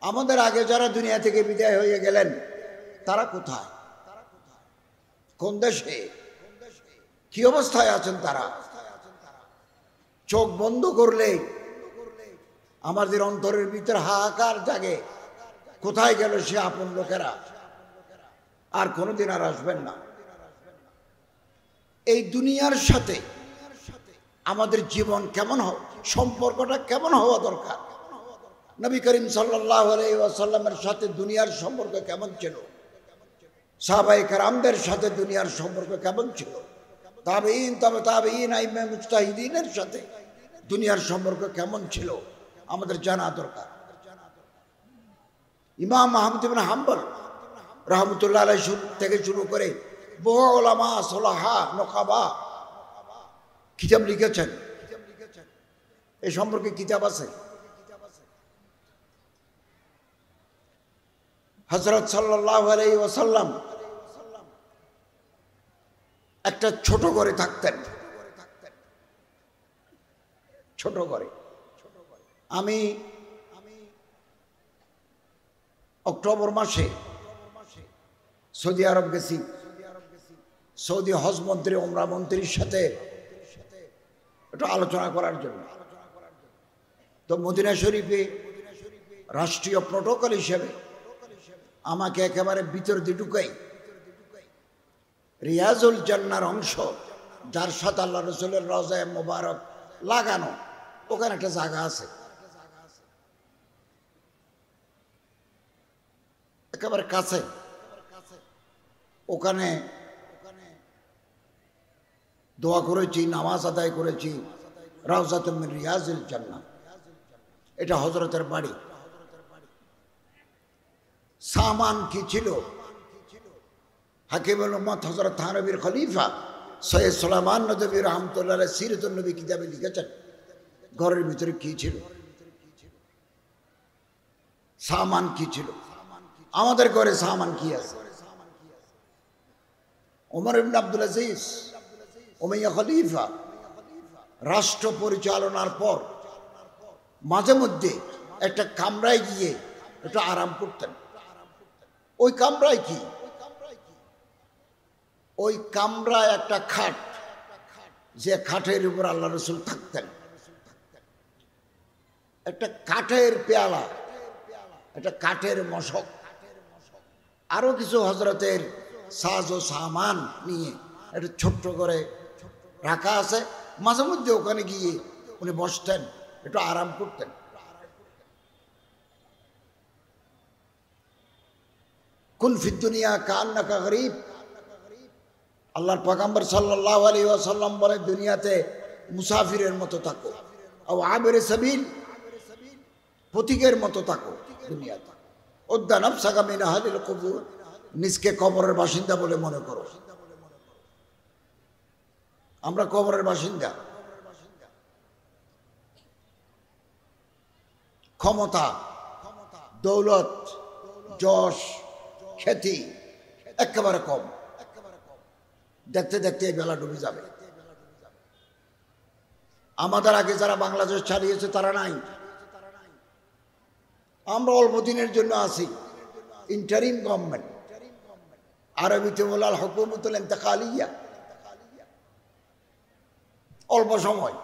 আমাদের আগে যারা দুনিয়া থেকে বিদায় হয়ে গেলেন তারা কোথায়, কোন দেশে, কি অবস্থায় আছেন তারা? চোখ বন্ধ করলে আমাদের অন্তরের ভিতরে হাহাকার জাগে, কোথায় গেল সে আপন লোকেরা, আর কোনোদিন আর আসবেন না। এই দুনিয়ার সাথে আমাদের জীবন কেমন সম্পর্কটা কেমন হওয়া দরকার? নবী করিম সাল্লাল্লাহু আলাইহি ওয়াসাল্লামের সাথে দুনিয়ার সম্পর্ক কেমন ছিল? সাহাবায়ে কেরামদের সাথে দুনিয়ার সম্পর্ক কেমন ছিল? তাবেঈন, তবে তাবেঈন, আইম্মে মুজতাহিদিনের সাথে দুনিয়ার সম্পর্ক কেমন ছিল আমাদের জানা দরকার। ইমাম আহমদ ইবনে হাম্বল রাহমাতুল্লাহ আলাইহি থেকে শুরু করে বহু উলামা, সুলাহা, নকাবা কিতাব লিখেছেন। এই সম্পর্কে কিতাব আছে। হযরত সাল্লাল্লাহু আলাইহি ওয়াসাল্লাম একটা ছোট ঘরে থাকতেন, ছোট ঘরে। আমি অক্টোবর মাসে সৌদি আরব গেছি, সৌদি হজ মন্ত্রী, ওমরা মন্ত্রীর সাথে একটু আলোচনা করার জন্য। তো মদিনা শরীফে রাষ্ট্রীয় প্রোটোকল হিসেবে আমাকে একেবারে ভিতর দিয়ে ঢুকাই রিয়াজুল জান্নার অংশ, যার সাথে আল্লাহ রসুলের রওজায়ে মোবারক লাগানো, ওখানে একটা জায়গা আছে, একেবারে কাছে। ওখানে দোয়া করেছি, নামাজ আদায় করেছি। রাউজাতুম মিন রিয়াজিল জান্নাহ, এটা হযরতের বাড়ি। সামান কি ছিল? হাকিমুল উম্মত হযরত থানবীর খলিফা সৈয়দ সুলাইমান নদভী রাহমাতুল্লাহ আলাইহি সিরাতুন নবী কিতাবে লিখেছেন ঘরের ভিতরে কি ছিল, সামান কি ছিল। আমাদের ঘরে সামান কি আছে? ওমর ইবনে আব্দুল আজিজ উমাইয়া খলিফা রাষ্ট্র পরিচালনার পর মাঝে মধ্যে একটা কামরায় গিয়ে একটু আরাম করতেন। ওই কামরায় কি? ওই কামরায় একটা খাট, যে খাটের উপর আল্লাহ রসুল থাকতেন। একটা কাঠের পেয়ালা, একটা কাঠের মশক, আরো কিছু হযরতের সাজ ও সামান নিয়ে একটা ছোট্ট করে রাখা আছে। মাঝে মধ্যে ওখানে গিয়ে উনি বসতেন, একটু আরাম করতেন। কুন ফিদ দুনিয়া কান্নাকা গরীব, আল্লাহর পয়গম্বর সাল্লাল্লাহু আলাইহি ওয়াসাল্লাম বলে, দুনিয়াতে মুসাফিরের মতো থাকো, আও আবির সাবিল, পথিকের মতো থাকো দুনিয়াতে। উদ্দা নাফসাকা মিন আহলিল কুবুর, নিজকে কবরের বাসিন্দা বলে মনে করো। আমরা কবরের বাসিন্দা। ক্ষমতা, দৌলত, যশ, খ্যাতি একেবারে কম। দেখতে দেখতে এই বেলা ডুবে যাবে। আমাদের আগে যারা বাংলাদেশ ছাড়িয়েছে তারা নাই, আমরা অল্প দিনের জন্য আছি। ইন্টারিম গভর্নমেন্ট, আরবিতে বলে আল হুকুমাতুল ইন্তেকালিয়া, অল্প সময়।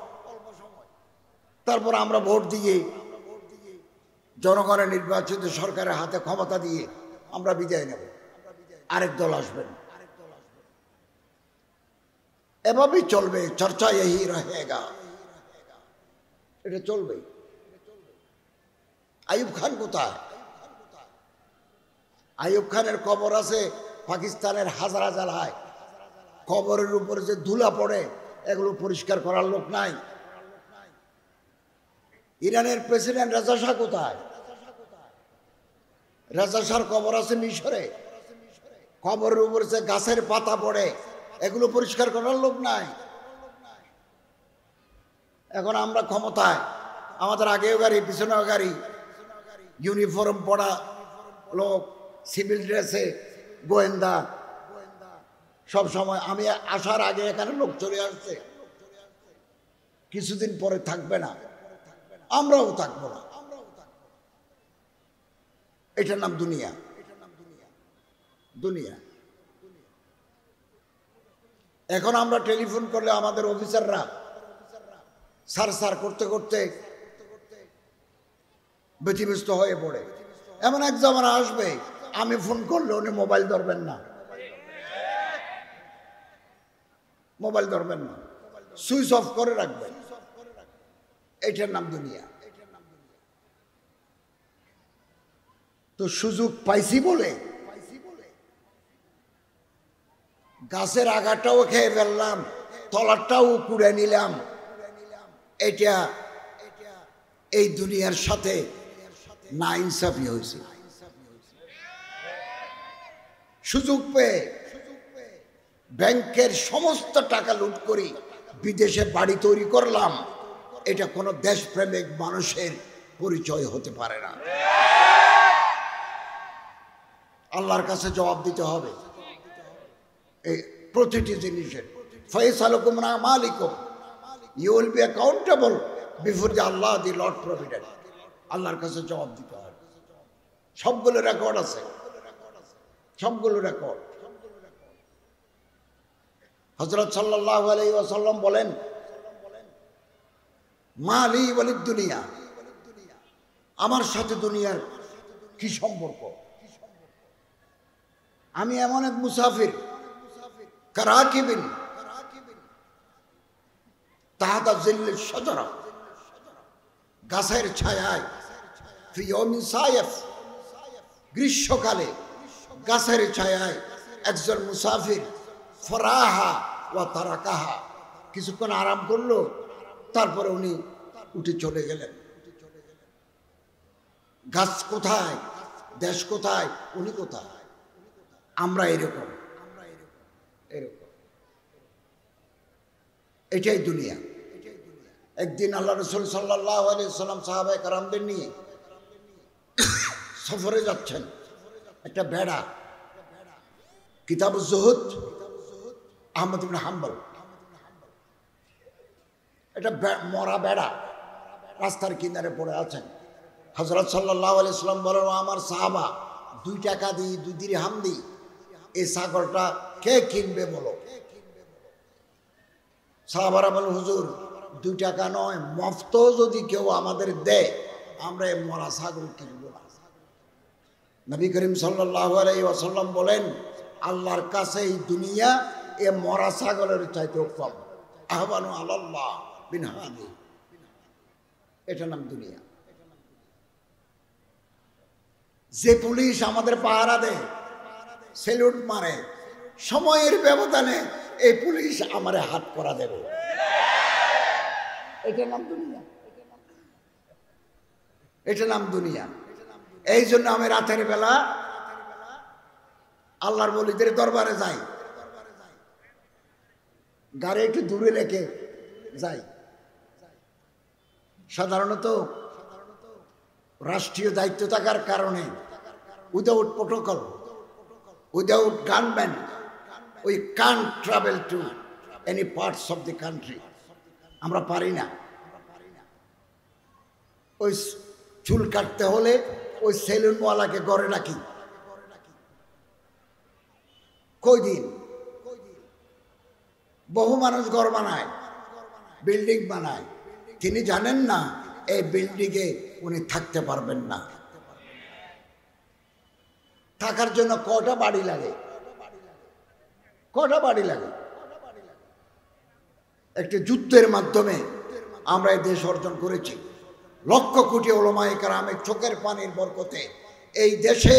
তারপর আমরা ভোট দিয়ে জনগণের নির্বাচিত সরকারের হাতে ক্ষমতা দিয়ে আমরা বিদায় নেব, আরেক দল আসবেন। এভাবেই চলবে, চর্চা এই রহেগা, এটা চলবে। আইয়ুব খান কোথায়? আইয়ুব খানের কবর আছে পাকিস্তানের হাজার হাজার। কবরের উপরে যে ধুলা পড়ে এগুলো পরিষ্কার করার লোক নাই। ইরানের প্রেসিডেন্ট রেজা শাহ কোথায়? রেজা শাহর কবর আছে মিশরে। কবরের উপরে যে গাছের পাতা পড়ে এগুলো পরিষ্কার করার লোক নাই। এখন আমরা ক্ষমতায়, আমাদের আগেও গাড়ি পিছনেও গাড়ি, ইউনিফর্ম পরা লোক, সিভিল ড্রেসে গোয়েন্দা। সব সময় আমি আসার আগে এখানে লোক চলে আসছে, কিছুদিন পরে থাকবে না, আমরাও থাকবো না। এটার নাম দুনিয়া। দুনিয়া। এখন আমরা টেলিফোন করলে আমাদের অফিসাররা সার সার করতে করতে ব্যতিব্যস্ত হয়ে পড়ে। এমন এক জামানা আসবে আমি ফোন করলে উনি মোবাইল ধরবেন না, মোবাইল ধরবেন না, সুইচ অফ করে রাখবেন। এটার নাম দুনিয়া। তো সুযোগ পাইছি বলে গাছের আগাটাও খেয়ে ফেললাম, তলাটাও কুড়ে নিলাম। এটা এই দুনিয়ার সাথে না ইনসাফি হয়েছে। সুযোগ পেয়ে ব্যাংকের সমস্ত টাকা লুট করি বিদেশে বাড়ি তৈরি করলাম। এটা কোনো দেশপ্রেমিক মানুষের পরিচয় হতে পারে না। আল্লাহর কাছে জবাব দিতে হবে এই প্রতিটি জিনিসের। ফায়সালুকুম না মালিকুম, you will be accountable before the Allah the lord provident. আল্লাহর কাছে জবাব দিতে হবে। সবগুলো রেকর্ড আছে, সবগুলো রেকর্ড। হযরত সাল্লাল্লাহু আলাইহি ওয়াসাল্লাম বলেন, মালি ওয়ালিদ দুনিয়া, আমার সাথে দুনিয়ার কি সম্পর্ক? আমি এমন এক মুসাফির, কারাকিবিন তাহাতা জিল্লিল শাজারা, গাছের ছায়ায়, ফি ইয়াউমিন সাইফ, গ্রীষ্মকালে গাছের ছায়ায় একজন মুসাফির, ফরাহা ওয়া তারাকাহা, কিছুক্ষণ আরাম করলো, তারপরে উনি উঠে চলে গেলেন। গাছ কোথায়, দেশ কোথায়, উনি কোথায়? আমরা এরকম এরকম। এটাই দুনিয়া। একদিন আল্লাহ রাসূল সাল্লাল্লাহু আলাইহি সাল্লাম সাহাবায়ে কেরামদের নিয়ে সফরে যাচ্ছেন। একটা বেড়া, কিতাবুজ জুহুদ, আহমদ ইবনে হাম্বল, এটা মরা বেড়া রাস্তার কিনারে পড়ে আছেন। হযরত সাল্লাল্লাহু আলাইহি সাল্লাম বলেন, আমার সাহাবা, 2 টাকা দিই, 2 দিরহাম দিই, এই ছাগলটা কে কিনবে বলো? সাহাবারা বলেন, হুজুর 2 টাকা নয়, মফত যদি কেউ আমাদের দেয় আমরা এই মরা ছাগল কিনব না। নবী করিম সাল্লাল্লাহু আলাইহি ওয়াসাল্লাম বলেন, আল্লাহর কাছে এই দুনিয়া এ মরা ছাগলের চাইতেও কম। আহবানু আলাল্লাহ বিন হাদি, এটা নাম দুনিয়া। যে পুলিশ আমাদের পাহারা দেয়, সেলুট মারে, সময়ের ব্যবধানে এই পুলিশ আমারে হাত করা দেবে, এটা নাম দুনিয়া। এটা নাম দুনিয়া। এই জন্য আমি রাতের বেলা আল্লাহর ওলিদের দরবারে যাই, গাড়ি একটু দূরে রেখে যাই। সাধারণত রাষ্ট্রীয় দায়িত্ব থাকার কারণে without protocol, without gunman, we can't travel to any parts of the country. আমরা পারি না। ওই চুল কাটতে হলে ওই সেলুনওয়ালাকে ঘরে রাখি। কয়দিন বহু মানুষ ঘর বানায়, বিল্ডিং বানায়, তিনি জানেন না এই বিল্ডিংয়ে উনি থাকতে পারবেন না। থাকার জন্য কটা বাড়ি লাগে, কটা বাড়ি লাগে। একটি যুদ্ধের মাধ্যমে আমরা এই দেশ অর্জন করেছি। লক্ষ কোটি উলামায়ে কেরামের চোখের পানির বরকতে এই দেশে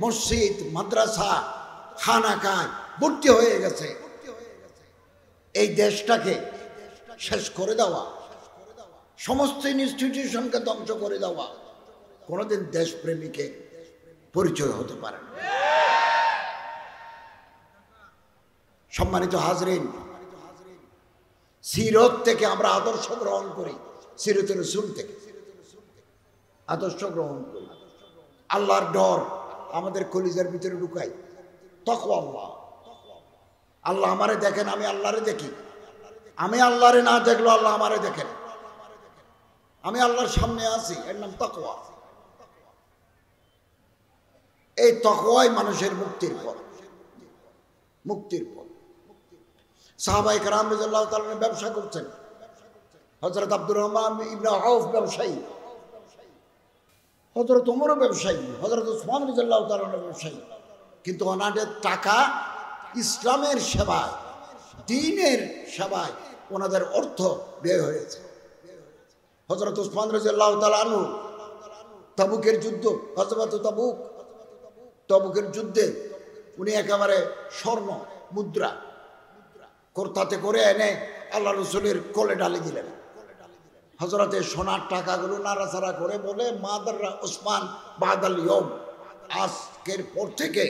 মসজিদ, মাদ্রাসা, খানাকায় ভর্তি হয়ে গেছে। এই দেশটাকে শেষ করে দেওয়া, সমস্ত ইনস্টিটিউশনকে ধ্বংস করে দেওয়া কোনোদিন দেশপ্রেমিকের পরিচয় হতে পারে না। সম্মানিত হাজরিন, সিরত থেকে আমরা আদর্শ গ্রহণ করি, সিরতুর রাসূল থেকে আদর্শ গ্রহণ করি। আল্লাহর ডর আমাদের কলিজার ভিতরে ঢুকাই। তাকওয়া আল্লাহ, আল্লাহ আমারে দেখেন, আমি আল্লাহরে দেখি। আমি আল্লাহরে না দেখলো আল্লাহ আমারে দেখেন। আমি আল্লাহর সামনে আছি, এর নাম তাকওয়া। এই তাকওয়াই মানুষের মুক্তির পথ, মুক্তির পথ। সাহাবায়ে কেরাম রাদিয়াল্লাহু তাআলা ব্যবসা করছেন। হযরত আব্দুর রহমান ইবনে আউফ ব্যবসায়ী, হযরত ওমরও ব্যবসায়ী, হযরত উসমান রাদিয়াল্লাহু তাআলা ব্যবসায়ী, কিন্তু ওনাদের টাকা ইসলামের সেবায়, দ্বীনের সেবায় ওনাদের অর্থ ব্যয় হয়েছে। হযরত উসমান রাদিয়াল্লাহু তাআলা আনহু তাবুকের যুদ্ধ, গজওয়াত তাবুক, তাবুকের যুদ্ধে উনি একেবারে স্বর্ণ মুদ্রা কর্তাতে করে এনে আল্লাহ রসুলের কোলে ঢালি দিলেন। হযরতে সোনার টাকাগুলো নাড়াচাড়া করে বলে, মাদাররা উসমান বাদাল ইয়ম, আজকের পর থেকে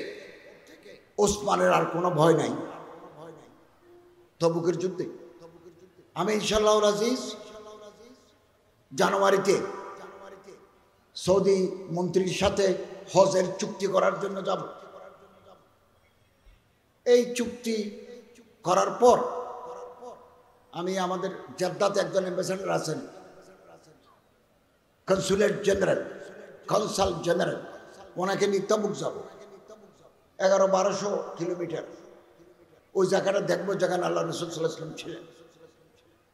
ওসমানের আর কোনো ভয় নাই। তাবুকের যুদ্ধে আমি ইনশাআল্লাহ আজিজ জানুয়ারিতে সৌদি মন্ত্রীর সাথে হজের চুক্তি করার জন্য যাব। এই চুক্তি করার পর আমি আমাদের জেদ্দাতে একজন অ্যাম্বাসেডর আছেন, কনসুলেট জেনারেল, কনসাল জেনারেল, ওনাকে নিয়ে তাবুক যাব। 1100-1200 কিলোমিটার। ওই জায়গাটা দেখবো যেখানে আল্লাহ রাসূল সাল্লাল্লাহু আলাইহি ওয়াসাল্লাম ছিলেন,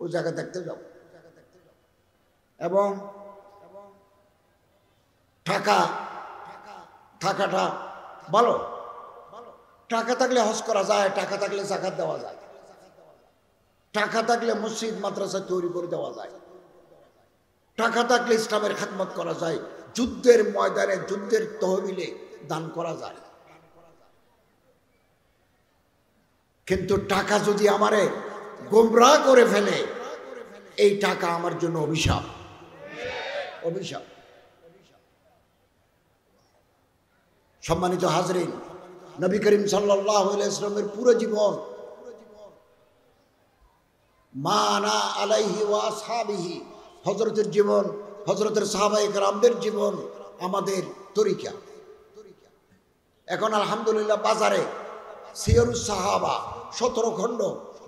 ওই জায়গা দেখতে যাব। এবং টাকাটা ভালো, টাকা থাকলে হজ করা যায়, টাকা থাকলে যাকাত দেওয়া যায়, টাকা থাকলে মসজিদ মাদ্রাসা তৈরি করে দেওয়া যায়, টাকা থাকলে ইসলামের খেদমত করা যায়, যুদ্ধের ময়দানে যুদ্ধের তহবিলে দান করা যায়। কিন্তু টাকা যদি আমারে গোমরাহ করে ফেলে, এই টাকা আমার জন্য অভিশাপ, অভিশাপ। সম্মানিত হাজরিন, নবী করিম সাল্লাল্লাহু আলাইহি ওয়াসাল্লামের পুরো জীবন, মানা আলাইহি ওয়া আসহাবিহি, হযরতের জীবন, হযরতের সাহাবায়ে কেরামদের জীবন আমাদের তরিকা। এখন আলহামদুলিল্লাহ বাজারে সিয়রুস সাহাবা 17 খণ্ড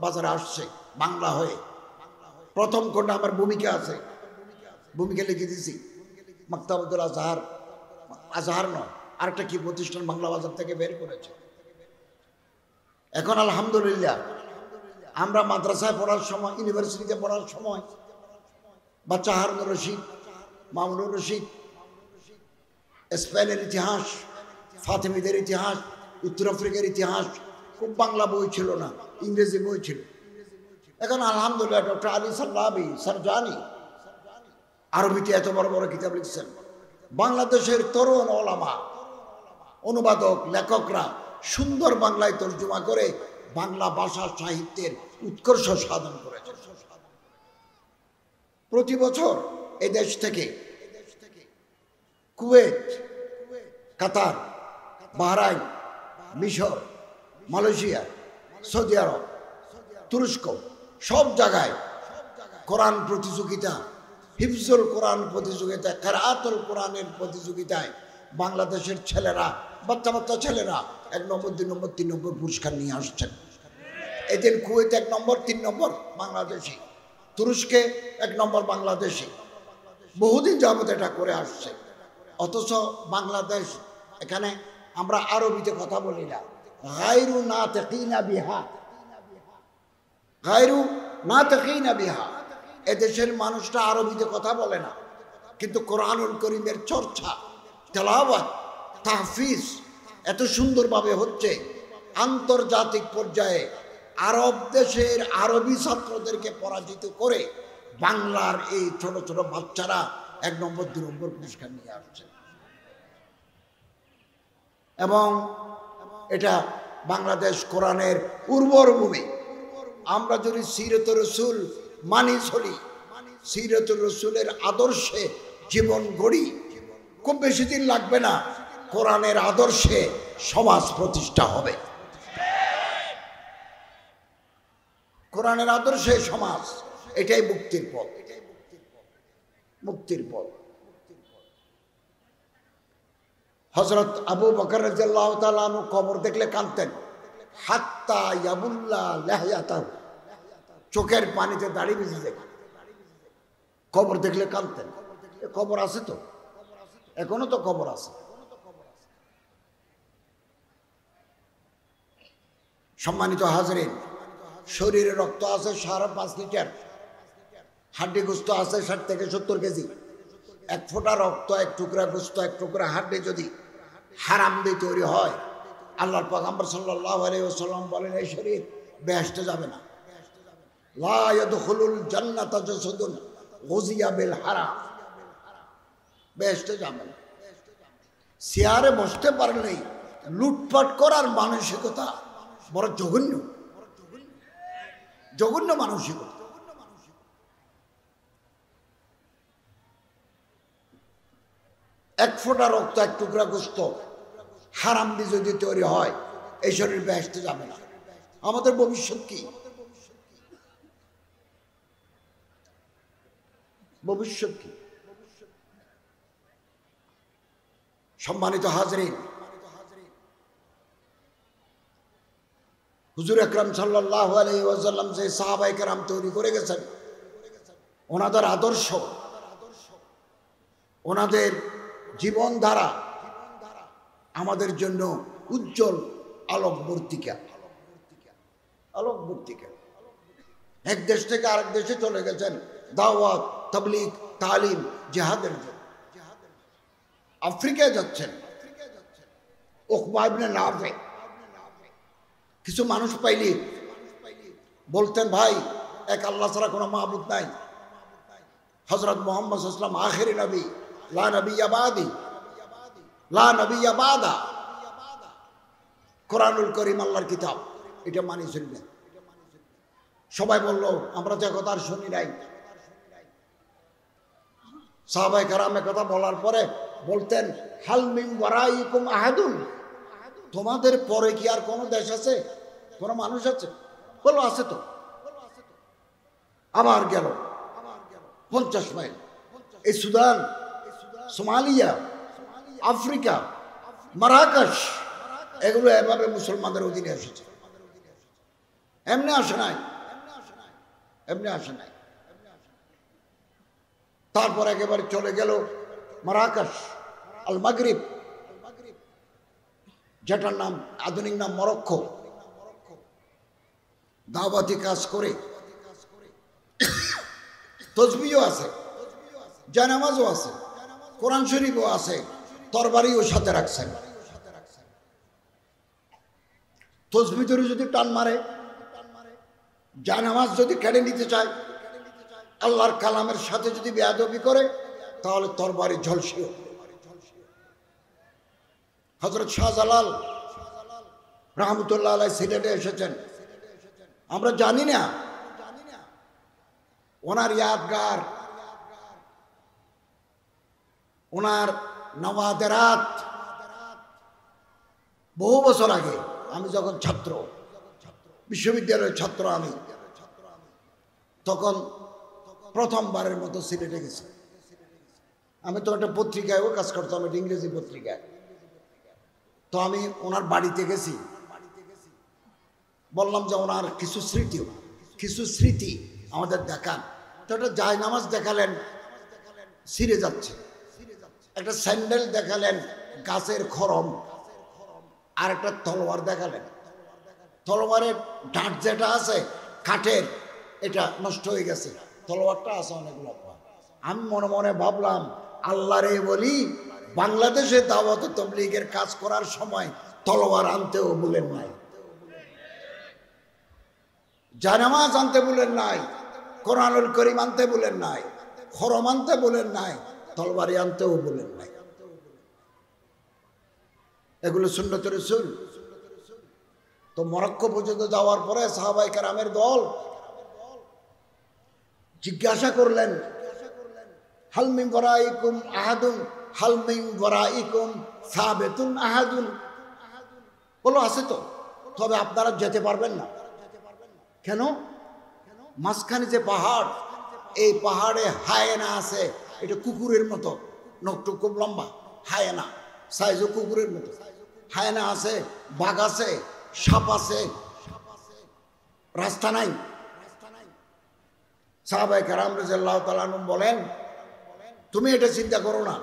বাজারে আসছে বাংলা হয়ে। প্রথম খণ্ড আমার ভূমিকা আছে, ভূমিকা লিখে দিয়েছি মাকতাবুল আজহার, আজহার নয় আরেকটা কি প্রতিষ্ঠান বাংলা বাজার থেকে বের করেছে। এখন আলহামদুলিল্লাহ আমরা মাদ্রাসায় পড়ার সময়, ইউনিভার্সিটিতে পড়ার সময় বাচ্চা হারুনুর রশিদ, মামুনুর রশিদ, স্পেনের ইতিহাস, ফাতেমিদের ইতিহাস, উত্তর আফ্রিকার ইতিহাস, খুব বাংলা বই ছিল না, ইংরেজি বই ছিল। এখন আলহামদুলিল্লাহ ডক্টর আলী সাল্লাবি সারজানি আরবিতে এত বড় বড় কিতাব লিখছেন। বাংলাদেশের তরুণ ওলামা, অনুবাদক, লেখকরা সুন্দর বাংলায় তর্জমা করে বাংলা ভাষা সাহিত্যের উৎকর্ষ সাধন করেছে। প্রতি বছর এই দেশ থেকে কুয়েত, কাতার, বাহরাইন, মিশর, মালয়েশিয়া, সৌদি আরব, তুরস্ক, সব জায়গায় কোরআন প্রতিযোগিতা, হিফজুল কোরআন প্রতিযোগিতা, কেরাআতুল কোরআনের প্রতিযোগিতায় বাংলাদেশের ছেলেরা, বাচ্চা বাচ্চা ছেলেরা 1 নম্বর, 2 নম্বর, 3 নম্বর পুরস্কার নিয়ে আসছেন। এদিন কুয়েত 1 নম্বর, 3 নম্বর বাংলাদেশি, তুরস্কে 1 নম্বর বাংলাদেশি, বহুদিন যাবত এটা করে আসছে। অথচ বাংলাদেশ, এখানে আমরা আরবিতে কথা বলি না, গায়রু নাতিকিনা বিহা, গায়রু নাতিকিনা বিহা। এদেশের মানুষরা আরবিতে কথা বলে না, কিন্তু কোরআনুল করিমের চর্চা, তেলাওয়াত, তাহফিজ এত সুন্দরভাবে হচ্ছে। আন্তর্জাতিক পর্যায়ে আরব দেশের আরবি ছাত্রদেরকে পরাজিত করে বাংলার এই ছোট ছোট বাচ্চারা 1 নম্বর, 2 নম্বর পুরস্কার নিয়ে আসছে। এবং এটা বাংলাদেশ কোরআনের উর্বর ভূমি। আমরা যদি সিরাতুর রাসূল মানি চলি, সিরাতুর রাসূলের আদর্শে জীবন গড়ি, খুব বেশি দিন লাগবে না কোরআনের আদর্শে সমাজ প্রতিষ্ঠা হবে। কোরআনের আদর্শে সমাজ, এটাই মুক্তির পথ, মুক্তির পথ। হযরত আবু বকর রাদিয়াল্লাহু তাআলা আনহু কবর দেখলে কাঁদতেন, হাত্তা ইয়াবুল্লা লাহয়াতাহু, চোখের পানিতে দাড়ি ভিজে যায়, কবর দেখলে কাঁদতেন। কবর আছে তো, এখনো তো কবর আছে। সম্মানিত হাজরিন, শরীরে রক্ত আছে 5.5 লিটার, হাড্ডি গোস্ত আছে 60 থেকে 70 কেজি। এক ফোঁটা রক্ত, এক টুকরা গোস্ত, এক টুকরা হাড্ডি যদি হারাম দিয়ে তৈরি হয়, আল্লাহর পয়গম্বর সাল্লাল্লাহু আলাইহি ওয়াসাল্লাম বলেন এই শরীর বেহেশতে যাবে না। লা ইয়াদখুলুল জান্নাতা জাসাদুন গুযিয়া বিল হারাম, বেহেশতে যাবে না। চেয়ারে বসতে পারলেই লুটপাট করার মানসিকতা বড় জঘন্য, জঘন্য মানসিকতা। এক ফোঁটা রক্ত, এক টুকরা গোস্ত হারাম দিয়ে যদি তৈরি হয়, এই শরীর বেহেশতে যাবে না। আমাদের ভবিষ্যৎ কি? ভবিষ্যৎ কি? সম্মানিত হাজরিন, হুজুর আকরাম সাল্লাল্লাহু আলাইহি ওয়াসাল্লাম যে সাহাবায়ে কেরাম তৈরি করে গেছেন, ওনাদের আদর্শ, ওনাদের জীবনধারা আমাদের জন্য উজ্জ্বল আলোকবর্তিকা, আলোকবর্তিকা। এক দেশ থেকে আরেক দেশে চলে গেছেন দাওয়াত, তাবলীগ, তালিম, জিহাদের জন্য। আফ্রিকায় যাচ্ছেন, উকবা ইবনে নাফে কিছু মানুষ পাইলি বলতেন, ভাই এক আল্লাহ ছাড়া কোনো মাবুদ নাই, হযরত মুহাম্মদ সাল্লাল্লাহু আলাইহি ওয়াসাল্লাম আখিরি নবী, লা নবিয়্যা বাদি, লা নবিয়্যা বাদা, কোরআনুল কারীম আল্লাহর কিতাব, এটা মানি চলবেন। সবাই বলল আমরা তো কথা আর শুনি নাই। সাহাবায়ে কেরামের কথা বলার পরে বলতেন, হাল মিন ওয়ারাইকুম আহাদুন, তোমাদের পরে কি আর কোনো দেশ আছে, কোনো মানুষ আছে? বলো আছে তো। আবার গেল 50 মাইল, এই সুদান, সোমালিয়া, আফ্রিকা, মারাকাশ, এগুলো এভাবে মুসলমানদের অধীনে এসেছে। এমনি আসে নাই, এমনি আসে নাই। তারপর একেবারে চলে গেল মারাকাশ, আল মাগরিব, যেটার নাম আধুনিক নাম মরক্কো। দাওয়াতি কাজ করে, তসবিহও আছে, জানামাজও আছে, কোরআন শরীফও আছে, তরবারিও সাথে রাখছেন। তসবিহ ধরে যদি টান মারে, জানামাজ যদি কেড়ে নিতে চায়, আল্লাহর কালামের সাথে যদি বেয়াদবি করে, তাহলে তরবারি ঝলসিও। হযরত শাহজালাল রাহমাতুল্লাহ আলাইহি সিলেটে এসেছেন, আমরা জানি না ওনার ইয়াদগার, ওনার নওয়াদেরাত বহু বছর আগে, আমি যখন ছাত্র, বিশ্ববিদ্যালয়ের ছাত্র আমি, তখন প্রথমবারের মতো সিলেটে গেছি। আমি তো একটা পত্রিকায়ও কাজ করতাম, একটা ইংরেজি পত্রিকায়। তো আমি ওনার বাড়িতে গেছি, বললাম যে ওনার কিছু স্মৃতি আমাদের দেখান। তো একটা জায়নামাজ দেখালেন, ছিঁড়ে যাচ্ছে, একটা স্যান্ডেল দেখালেন গাছের খরম, আর একটা তলোয়ার দেখালেন, তলোয়ারের ডাঁট যেটা আছে কাঠের, এটা নষ্ট হয়ে গেছে, তলোয়ারটা আছে অনেকগুলো। আমি মনে মনে ভাবলাম, আল্লাহরে বলি, বাংলাদেশে দাওয়াত তাবলীগের কাজ করার সময় তলোয়ার আনতেও বলেন নাই, জানামাজ আনতে বলেন নাই, কোরআনুল কারীম আনতে বলেন নাই, খরম আনতে বলেন নাই, তলবারি আনতেও বলেন নাই। এগুলো সুন্নত রাসূল। তো মরক্কো পর্যন্ত যাওয়ার পরে সাহাবায়ে কেরামের দল জিজ্ঞাসা করলেন, হাল মিন ওয়ারাইকুম আহাদুন, হাল মিন ওয়ারাইকুম সাবিতুন আহাদুন, বলো আছে তো, তবে আপনারা যেতে পারবেন না। কেন? মাঝখানে যে পাহাড়, এই পাহাড়ে হায়েনা আছে, এটা কুকুরের মতো, নখটুক খুব লম্বা, হায়েনা সাইজও কুকুরের মতো, হায়েনা আছে, বাঘ আছে, সাপ আছে, রাস্তা নাই। সাহাবায়ে কেরাম রাদিয়াল্লাহু তাআলা আনহুম বলেন, তুমি এটা চিন্তা করো না,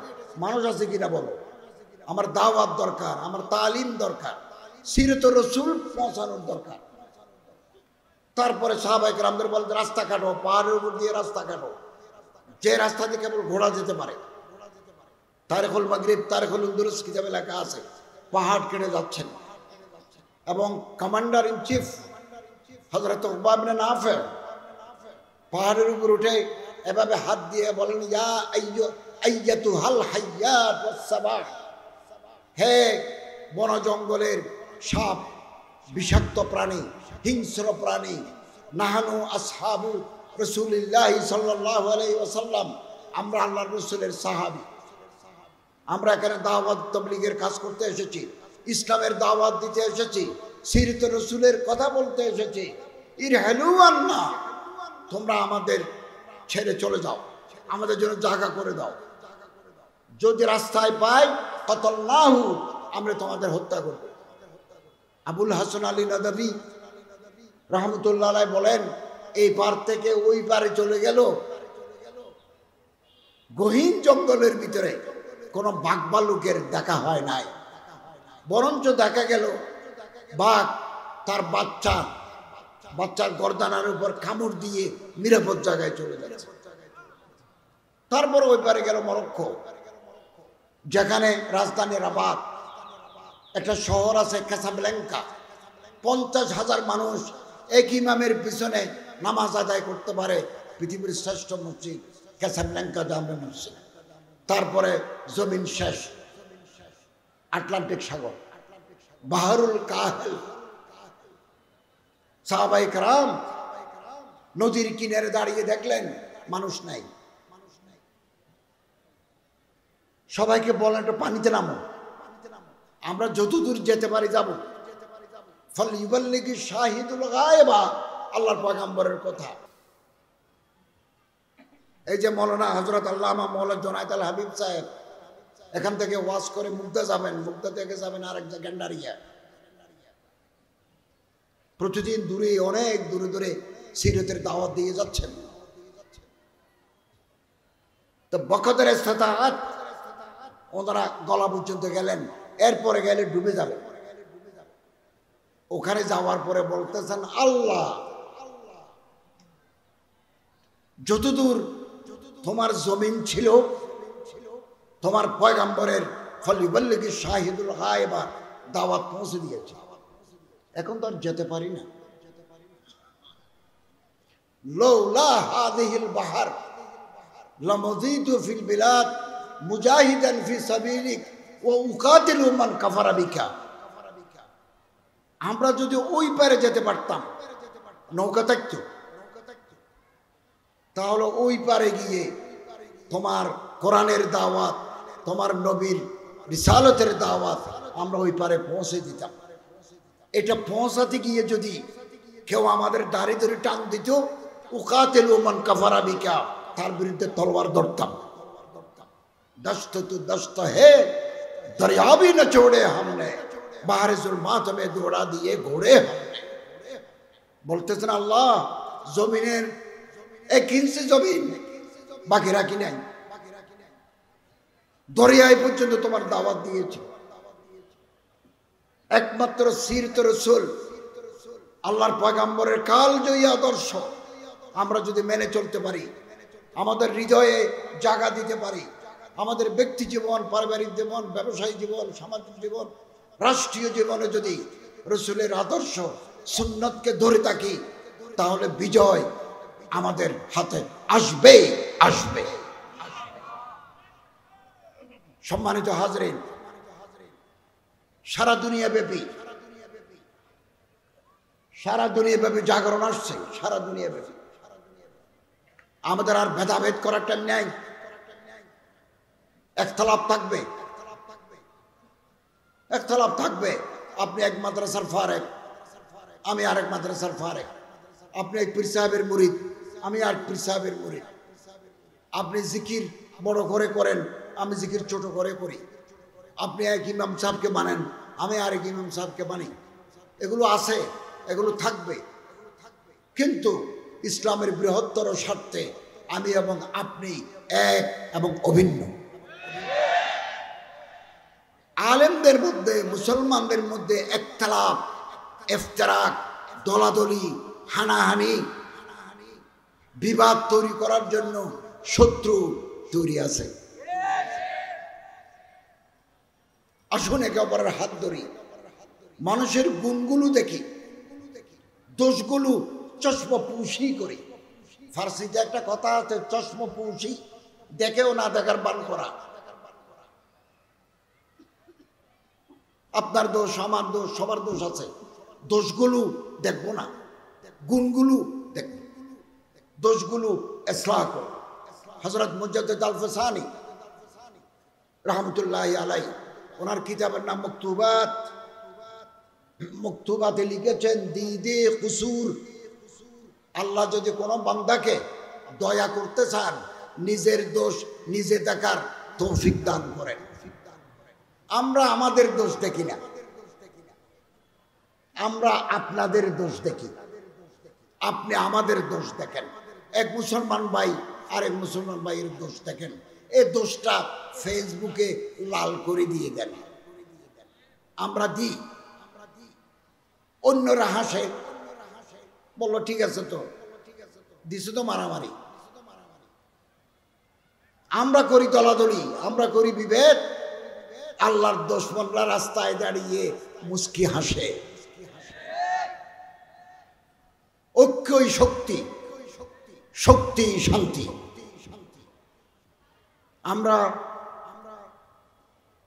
মানুষ আছে কিনা বলো, আমার দাওয়াত দরকার, আমার তালিম দরকার, সিরাতুর রাসূল পৌঁছানোর দরকার। তারপরে সাহাবায়ে কেরামদের বলতে রাস্তা কাটো, পাহাড়ের উপর দিয়ে রাস্তা কাটো, যে রাস্তা দিয়ে কেবল ঘোড়া যেতে পারে। তারিখুল মাগরিব, তারিখুল উনদুরুস কিতাবে লেখা আছে পাহাড় কেটে যাচ্ছেন। এবং কমান্ডার ইন চিফ হযরত উকবা ইবনে নাফে পাহাড়ের উপর উঠে এভাবে হাত দিয়ে বলেন, ইয়া আইয়াতুহাল হাইয়াত ওয়াস সাবাহ, হে বন জঙ্গলের সাপ, বিষাক্ত প্রাণী, হিংস্র প্রাণী, নাহানু আসহাবু রাসূলিল্লাহ সাল্লাল্লাহু আলাইহি ওয়াসাল্লাম, আমরা আল্লাহর রাসূলের সাহাবী, আমরা এখানে দাওয়াত তাবলীগের কাজ করতে এসেছি, ইসলামের দাওয়াত দিতে এসেছি, সিরাত রাসূলের কথা বলতে এসেছি। ইরহালু আন্না, তোমরা আমাদের ছেড়ে চলে যাও, আমাদের জন্য জায়গা করে দাও। যদি রাস্তায় পাই কতলনাহু, আমরা তোমাদের হত্যা করব। আবুল হাসান আলী নাদভী রাহমাতুল্লাহ আলাইহি বলেন, এই পার থেকে ওই পারে চলে গেল, গহীন জঙ্গলের ভিতরে কোনো বাঘ ভাল্লুকের দেখা হয় নাই, বরঞ্চ দেখা গেল বাঘ তার বাচ্চার গর্দানার উপর কামড় দিয়ে নিরাপদ জায়গায় চলে যাচ্ছে। তারপর ওই পারে গেল মরক্কো, যেখানে রাজধানী রাবাত, একটা শহর আছে ক্যাসাব্লাঙ্কা, 50,000 মানুষ এক ইমামের পিছনে নামাজ আদায় করতে পারে। পৃথিবীর শ্রেষ্ঠ মসজিদ ক্যাসাব্লাঙ্কা জামে মসজিদ। তারপরে জমিন শেষ, আটলান্টিক সাগর, বাহরুল কাহিল। সাহাবায়ে কেরাম নদীর কিনারে দাঁড়িয়ে দেখলেন মানুষ নাই। সবাইকে বলেন একটু পানিতে নামো, আমরা যতদূর যেতে পারি যাব। ফালইউবাল্লিগি শাহিদুল গায়বা, আল্লাহর পয়গম্বরের কথা। এই যে মৌলানা হযরত আল্লামা মাওলানা জুনায়েদ আল হাবিব সাহেব এখান থেকে ওয়াজ করে মুগদা যাবেন, মুগদা থেকে যাবেন আরেক জায়গায় গেন্ডারিয়া। প্রতিদিন দূরে, অনেক দূরে দূরে সিরাতের দাওয়াত দিয়ে যাচ্ছেন। তো বখতের ইস্তেতাআত ওনারা গলা পর্যন্ত গেলেন, এরপরে গেলে ডুবে যাবে। ওখানে যাওয়ার পরে বলতেছেন, আল্লাহ যতদূর তোমার জমিন ছিল, তোমার পয়গম্বরের ফালইউবাল্লিগি শাহিদুল গায়বা দাওয়াত পৌঁছে দিয়েছে, এখন তো আর যেতে পারি না। লাউলা হাযিহিল বাহর লামাযিতু ফিল বিলাদ মুজাহিদান ফি সাবিলিক ওয়া উকাতিলু মান কাফারা বিকা। আমরা যদি ওই পারে যেতে পারতাম, নৌকা থাকতো, তাহলে ওই পারে গিয়ে তোমার কোরআনের দাওয়াত, তোমার নবীর রিসালতের দাওয়াত আমরা ওই পারে পৌঁছে দিতাম। এটা পৌঁছাতে গিয়ে যদি কেউ আমাদের দাড়ি ধরে টান দিত, উকাতিলু মান কাফারা বিকা, তার বিরুদ্ধে তলোয়ার ধরতাম। दस्त तो दस्त है, दरिया भी न छोड़े हमने, बाहर जुल्मात में दौड़ा दिए घोड़े हमने। বলতেছেন আল্লাহ জমিনের 1 ইঞ্চি জমিন বাকি রাখি নাই, দরিয়ায় পর্যন্ত তোমার দাওয়াত দিয়েছি। একমাত্র সিরাত রাসূল আল্লাহর পয়গম্বরের কালজয়ী আদর্শ আমরা যদি মেনে চলতে পারি, আমাদের হৃদয়ে জায়গা দিতে পারি, আমাদের ব্যক্তি জীবন, পারিবারিক জীবন, ব্যবসায়ী জীবন, সামাজিক জীবন, রাষ্ট্রীয় জীবনে যদি রাসূলের আদর্শ সুন্নতকে ধরে থাকি, তাহলে বিজয় আমাদের হাতে আসবে আসবে। সম্মানিত হাজরিন, সারা দুনিয়া ব্যাপী জাগরণ আসছে, সারা দুনিয়া ব্যাপী। আমাদের আর ভেদাভেদ করার টাইম নেই, একতলাপ থাকবে। আপনি এক মাদ্রাসার ফারেক, আমি আরেক মাদ্রাসার ফারেক। আপনি এক পীর সাহেবের মুরিদ, আমি আর পীর সাহেবের মুরিদ। আপনি জিকির বড় করে করেন, আমি জিকির ছোট করে করি। আপনি এক ইমাম সাহেবকে মানেন, আমি আরেক ইমাম সাহেবকে মানি। এগুলো আছে, এগুলো থাকবে, কিন্তু ইসলামের বৃহত্তর স্বার্থে আমি এবং আপনি এক এবং অভিন্ন। আলেমদের মধ্যে, মুসলমানদের মধ্যে একতলাপ, ইফতিরাক, দলাদলি, হানাহানি বিবাদ তৈরি করার জন্য শত্রু তৈরি আছে। আসুন একে অপরের হাত ধরি, মানুষের গুণগুলো দেখি, দোষগুলো চশমপুষি করি। ফার্সিতে একটা কথা আছে, চশমপুষি, দেখেও না দেখার বান করা। আপনার দোষ, আমার দোষ, সবার দোষ আছে, দোষগুলো দেখবো না, গুণগুলো দেখবো, দোষগুলো ইসলাহ করো। হযরত মুজাদ্দিদ আল ফসানি রহমতুল্লাহ আলাইহি, ওনার কিতাবের নাম মকতুবাত। মকতুবাতে লিখেছেন দিদে কুসুর, আল্লাহ যদি কোনো বান্দাকে দয়া করতে চান, নিজের দোষ নিজে দেখার তৌফিক দান করেন। আমরা আমাদের দোষ দেখি না, আমরা আপনাদের দোষ দেখি, আপনি আমাদের দোষ দেখেন। এক মুসলমান ভাই আরেক মুসলমান ভাইয়ের দোষ দেখেন, এই দোষটা ফেসবুকে লাল করে দিয়ে দেন, আমরা দিই, অন্যরা হাসে, বললো ঠিক আছে তো দিছে তো মারামারি। আমরা করি দলাদলি, আমরা করি বিভেদ, আল্লাহর দুশমনরা রাস্তায় দাঁড়িয়ে মুস্কি হাসে। ঐক্যই শক্তি, শক্তি শান্তি। আমরা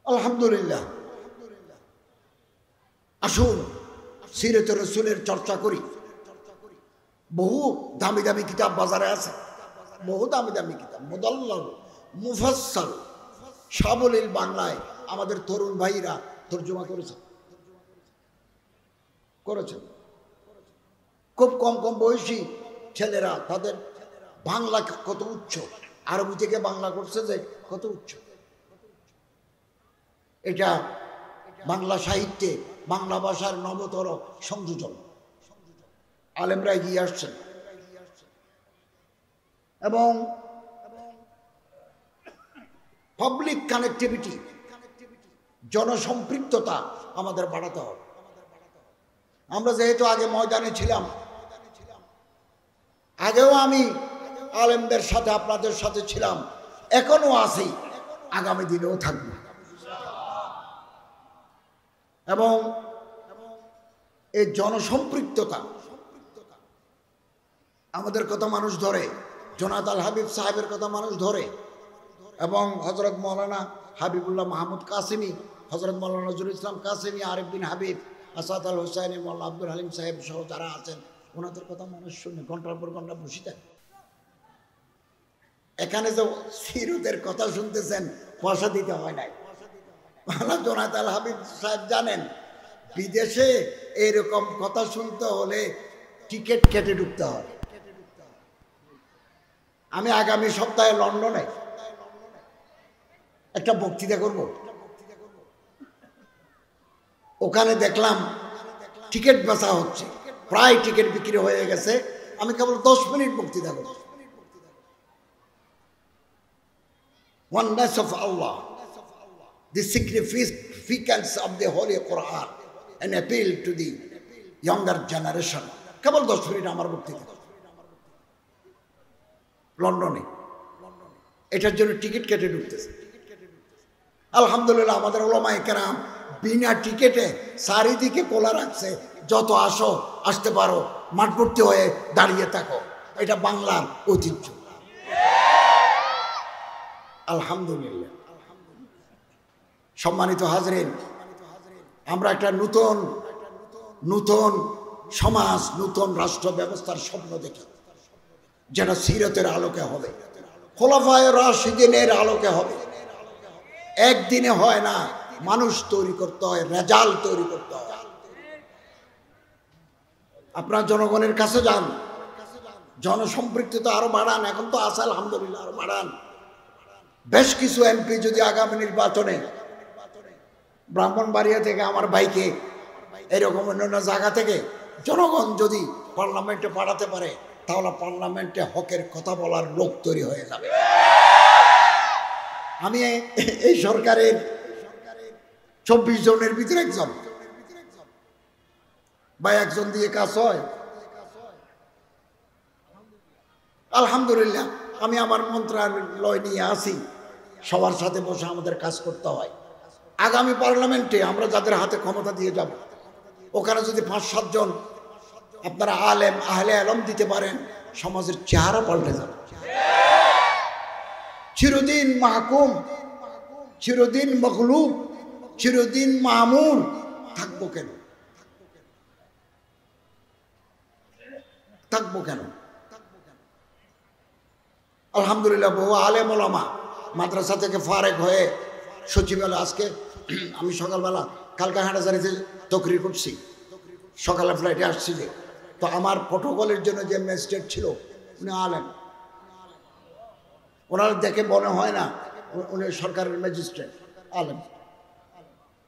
আলহামদুলিল্লাহ, আসুন সিরাতে রাসূলের চর্চা করি। বহু দামি দামি কিতাব বাজারে আছে, বহু দামি দামি কিতাব, মুদাল্লাল মুফাসসাল সাবলীল বাংলায় আমাদের তরুণ ভাইরা তরজমা করেছেন। খুব কম কম বয়সী ছেলেরা, তাদের বাংলা কত উচ্চ, আরবি থেকে বাংলা করছে যে কত উচ্চ। এটা বাংলা সাহিত্যে বাংলা ভাষার নবতর সংযোজন, আলেমরা এগিয়ে আসছেন। এবং পাবলিক কানেক্টিভিটি, জনসম্পৃক্ততা আমাদের বাড়াতে হবে। আমরা যেহেতু আগে ময়দানে ছিলাম, আগেও আমি আলেমদের সাথে আপনাদের সাথে ছিলাম, এখনো আছি, আগামী দিনেও থাকব। এবং এই জনসম্পৃক্ততা আমাদের কথা মানুষ ধরে, জোনায়েদ আল হাবিব সাহেবের কথা মানুষ ধরে, এবং হযরত মৌলানা হাবিবুল্লাহ মাহমুদ কাসেমি, হযরত মৌলানা নজরুল ইসলাম কাসেমি, আরিফ বিন হাবিব, আসাদ আল হুসাইনি, মৌলানা আব্দুল হালিম সাহেব সহ যারা আছেন, ওনাদের কথা মানুষ শুনে ঘন্টার পর ঘন্টা বসে থাকে। এখানে যে সিরতের কথা শুনতেছেন, পয়সা দিতে হয় নাই। মৌলানা জোনায়েদ আল হাবিব সাহেব জানেন, বিদেশে এরকম কথা শুনতে হলে টিকিট কেটে ঢুকতে হয়। আমি আগামী সপ্তাহে লন্ডনে একটা বক্তৃতা করব, ওখানে দেখলাম টিকিট বেচা হচ্ছে, প্রায় টিকিট বিক্রি হয়ে গেছে। আমি কেবল 10 মিনিট বক্তৃতা করব। Oneness of Allah, the significance of the Holy Quran, and appeal to the younger generation. Cable 10 minute আমার বক্তৃতা লন্ডনে, এটার জন্য টিকিট কেটে ঢুকতেছে। আলহামদুলিল্লাহ, আমাদের উলামায়ে কেরাম বিনা টিকেটে চারিদিকে খোলা রাখছে, যত আসো, আসতে পারো, মাঠ ভর্তি হয়ে দাঁড়িয়ে থাকো। এটা বাংলার ঐতিহ্য। আলহামদুলিল্লাহ। সম্মানিত হাজরিন, আমরা একটা নতুন নতুন সমাজ, নতুন রাষ্ট্র ব্যবস্থার স্বপ্ন দেখি, যেটা সিরাতের আলোকে হবে, খোলাফায়ে রাশিদিনের আলোকে হবে। একদিনে হয় না, মানুষ তৈরি করতে হয়, রেজাল্ট তৈরি করতে হয়। আপনার জনগণের কাছে যান, জনসম্পৃক্ততা আরো বাড়ান। এখন তো আছে আলহামদুলিল্লাহ, আরো বাড়ান। বেশ কিছু এমপি যদি আগামী নির্বাচনে ব্রাহ্মণবাড়িয়া থেকে আমার ভাইকে, এরকম অন্যান্য জায়গা থেকে জনগণ যদি পার্লামেন্টে পাঠাতে পারে, তাহলে পার্লামেন্টে হকের কথা বলার লোক তৈরি হয়ে যাবে। আমি এই সরকারের 24 জনের ভিতরে একজন, বা একজন দিয়ে কাজ হয়, আলহামদুলিল্লাহ আমি আমার মন্ত্রণালয় নিয়ে আসি, সবার সাথে বসে আমাদের কাজ করতে হয়। আগামী পার্লামেন্টে আমরা যাদের হাতে ক্ষমতা দিয়ে যাব, ওখানে যদি 5-7 জন আপনারা আলেম আহলে আলম দিতে পারেন, সমাজের চেহারা পাল্টে যাবে। চিরদিন মাহকুম, চিরদিন মখলুক, চিরদিন মামুর থাকবো কেন? থাকবো কেন? আলহামদুলিল্লাহ বহু আলেম ওলামা মাদ্রাসা থেকে ফারেক হয়ে সচিবালয়, আজকে আমি সকালবেলা কালকা হাটাজারিতে তকরির করছি, সকালে ফ্লাইটে আসছি যে, তো আমার প্রটোকলের জন্য যে ম্যাজিস্ট্রেট ছিল উনি আলেম, ওনার দেখে মনে হয় না উনি সরকারের ম্যাজিস্ট্রেট, আলেম,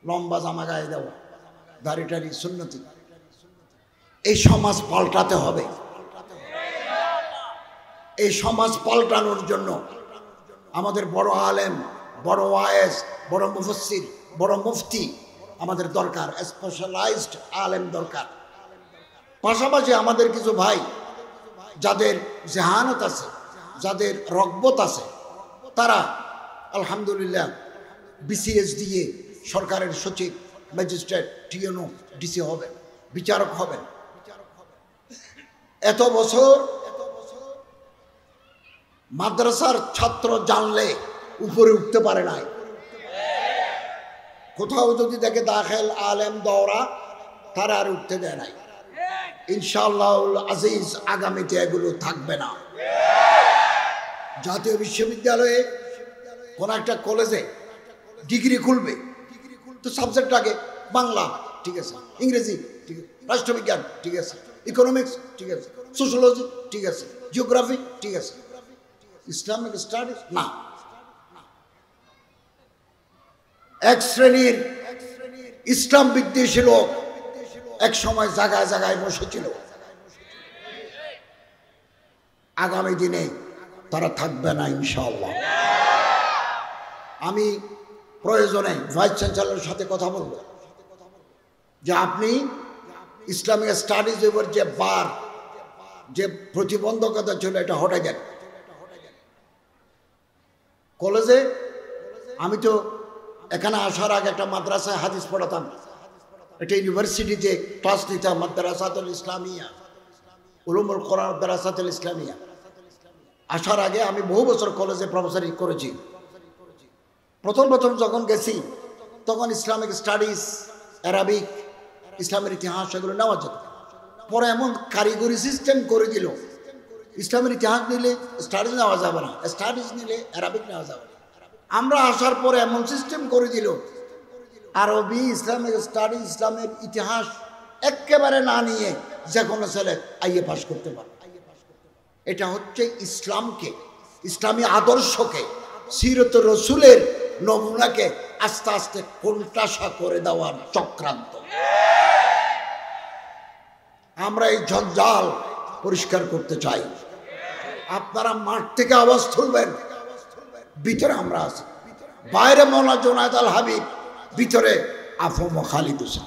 লম্বা জামা গায়ে দেওয়া, দাড়ি টাড়ি সুন্নতি। এই সমাজ পাল্টাতে হবে। এই সমাজ পাল্টানোর জন্য আমাদের বড় আলেম, বড় ওয়ায়েজ, বড় মুফাসসির, বড় মুফতি আমাদের দরকার, স্পেশালাইজড আলেম দরকার। পাশাপাশি আমাদের কিছু ভাই যাদের জেহানত আছে, যাদের রগবত আছে, তারা আলহামদুলিল্লাহ বিসিএস দিয়ে সরকারের সচিব, ম্যাজিস্ট্রেট, টিএনও, ডিসি হবেন, বিচারক হবেন। এত বছর মাদ্রাসার ছাত্র জানলে উপরে উঠতে পারে নাই। কোথাও যদি দেখে দাখিল আলেম দৌরা, তারা আর উঠতে দেয় নাই। ইনশাআল্লাহ আজিজ আগামীতে এগুলো থাকবে না। জাতীয় বিশ্ববিদ্যালয়ে কোন একটা কলেজে ডিগ্রি খুলবে, তো সাবজেক্ট আগে বাংলা ঠিক আছে, ইংরেজি ঠিক আছে, রাষ্ট্রবিজ্ঞান ঠিক আছে, ইকোনমিক্স ঠিক আছে, সোশ্যোলজি ঠিক আছে, জিওগ্রাফি ঠিক আছে, ইসলামিক স্টাডিজ না। এক শ্রেণীর ইসলাম বিদ্বেষী লোক এক সময় জায়গায় জায়গায় বসেছিল, আগামী দিনে তারা থাকবে না ইনশাআল্লাহ। আমি প্রয়োজনে ভাইস চ্যান্সেলরের সাথে কথা বলবো যে আপনি ইসলামিক স্টাডিজ উপর যে বার, যে প্রতিবন্ধকতা ছিল, এটা হটে যান। কলেজে আমি তো এখানে আসার আগে একটা মাদ্রাসায় হাদিস পড়াতাম, একটা ইউনিভার্সিটিতে ক্লাস নিতাম, মাদ্রাসাতুল ইসলামিয়া, উলুমুল কোরআন মাদ্রাসাতুল ইসলামিয়া। আসার আগে আমি বহু বছর কলেজে প্রফেসরি করেছি। প্রথম যখন গেছি তখন ইসলামিক স্টাডিজ, অ্যারাবিক, ইসলামের ইতিহাস এগুলো নেওয়া যেত। পরে এমন কারিগরি সিস্টেম করে দিল, ইসলামের ইতিহাস নিলে স্টাডিজ নেওয়া যাবে না, স্টাডিজ নিলে অ্যারাবিক নেওয়া যাবে না। আমরা আসার পরে এমন সিস্টেম করে দিল, আরবি, ইসলামিক স্টাডিজ, ইসলামের ইতিহাস একেবারে না নিয়ে যে কোনো ছেলে আইএ পাস করতে পারে। এটা হচ্ছে ইসলামকে, ইসলামী আদর্শকে, সিরত রসুলের নমুনাকে আস্তে আস্তে কোণঠাসা করে দেওয়ার চক্রান্ত। আমরা এই জঞ্জাল পরিষ্কার করতে চাই। আপনারা মাঠ থেকে আওয়াজ তুলবেন, ভিতরে আমরা আছি, বাইরে মৌলানা জুনায়েদ আল হাবিব, ভিতরে আফম খালিদ হোসেন।